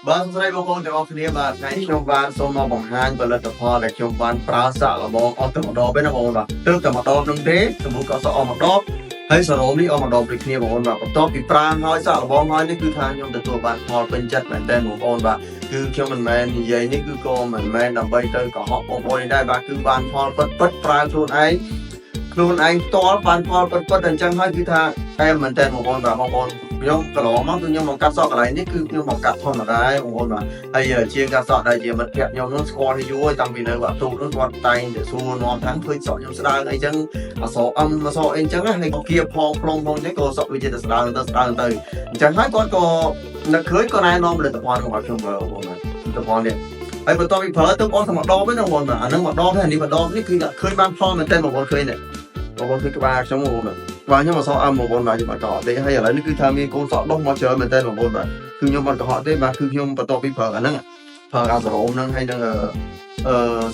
បាទស្រីបងប្អូនទាំងអស់គ្នាបាទថ្ងៃនេះខ្ញុំបានសូមមកបង្ហាញផលិតផលដែលខ្ញុំបានប្រើសាកល្បងអស់ទៅម្ដងទេណាបងប្អូនបាទទើបតែម្ដងនឹងទេសម្ពុកក៏សក់អស់ម្ដងហើយសរោមនេះអស់ម្ដងដូចគ្នាបងប្អូនបាទបន្ទាប់ពីប្រើហើយសាកល្បងហើយនេះគឺថាខ្ញុំទទួលបានផលពេញចិត្តមែនទែនបងប្អូនបាទគឺខ្ញុំមិនមែននិយាយនេះគឺក៏មិនមែនដើម្បីទៅកុហកបងប្អូននេះដែរបាទគឺបានផលពិតប្រើខ្លួនឯងផ្ទាល់បានផលពិតអញ្ចឹងហើយគឺថាតែមែនតើបងប្អូនបាទបងប្អូនខ្ញុំកន្លងមកគឺខ្ញុំមកកាត់សក់កន្លែងនេះគឺខ្ញុំមកកាត់ធម្មតាបងប្អូនបាទហើយជាងកាត់សក់ដែលជាមិត្តភក្តិខ្ញុំនោះស្គាល់យូរហើយតាំងពីនៅវត្តទូកនោះគាត់តែងតែសួរនាំថាឃើញសក់ខ្ញុំស្ដើងអីចឹងអសអឹមអសអីចឹងហើយក៏គៀផងផ្លុំផងចឹងក៏សក់វាជាតែស្ដើងទៅអញ្ចឹងហើយគាត់ក៏នឹកឃើញក៏ណែនាំផលិតផលរបស់ខ្ញុំបងប្អូនបាទផលិតផលនេះហើយបន្ទាប់ពីប្រើទៅអស់តែម្ដងវិញបងប្អូនបាទអានឹងម្ដងហើយនេះម្ដងនេះគឺឃើញបានផលមែនតើបងប្អូនឃើញទេបងប្អូនគឺក្បាលខ្ញុំបងប្អូនបាទខ្ញុំអសអឹមបងប្អូនបាទខ្ញុំអត់កោទេហើយឥឡូវនេះគឺថាមានកូនសក់ដុះមកច្រើនមែនតើបងប្អូនបាទគឺខ្ញុំអត់កោទេបាទគឺខ្ញុំបន្ទាប់ពីប្រើអាហ្នឹងប្រើអាសរោមហ្នឹងហើយនឹង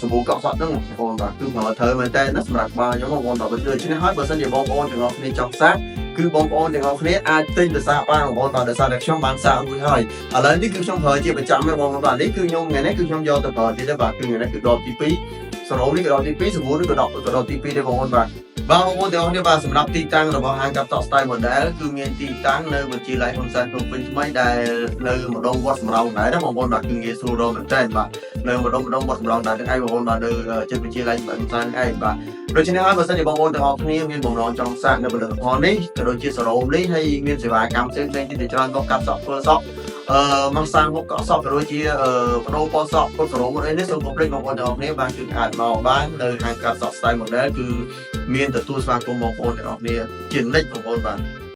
សម្បូរកក់សក់ហ្នឹងបងប្អូនបាទគឺប្រើត្រូវមែនតើណាសម្រាប់ក្បាលខ្ញុំបងប្អូនបាទដូច្នេះហើយបើសិនជាបងប្អូនទាំងអស់គ្នាចង់សាកគឺបងប្អូនទាំងអស់គ្នាអាចទិញទៅសាកបានបងប្អូនបាទដោយសារតែខ្ញុំបានសាករួចហើយឥឡូវនេះគឺខ្ញុំប្រើជាប្រចាំហ្នឹងបងប្អូនបាទនេះគឺខ្ញុំថ្ងៃនេះគឺខ្ញុំយកទៅប្រើទៀតទេបាទគឺថ្ងៃនេះគឺដបទី2សរោមនេះក៏ដបទី2សម្បូរនេះក៏ដបទី2ដែរបងប្អូនបាទបងប្អូនទាំងអស់គ្នាបាទសម្រាប់ទីតាំងរបស់ហាងកាត់តក់ Style Model គឺមានទីតាំងនៅវិទ្យាល័យហ៊ុនសែនភ្នំពេញថ្មីដែលនៅម្ដុំវត្តសំរោងដែរណាបងប្អូនបាទគឺងាយស្រួលរកមែនតើបាទនៅម្ដុំវត្តសំរោងដែរទាំងឯងបងប្អូនបាទនៅជិតវិទ្យាល័យហ៊ុនសែនឯងបាទដូច្នេះហើយបើសិនជាបងប្អូនទាំងអស់គ្នាមានបំណងចង់សាកនៅផលិតផលនេះក៏ដូចជាសរោមនេះហើយមានសេវាកម្មផ្សេងៗទៀតច្រើនក៏កាត់សក់ធ្វើសក់មកសាងមុខកក់សក់ក៏ដូចជាបដូរពណ៌សក់ពុតសរោមអីនេះសូមកុំភ្លេចបងប្អូនទាំងអស់គ្នាបានគឺអាចមកបាននៅហាងកាត់សក់ Style Model គឺមានទទួលស្វាគមន៍បងប្អូនទាំងអស់គ្នាជានិច្ចបងប្អូនបាទ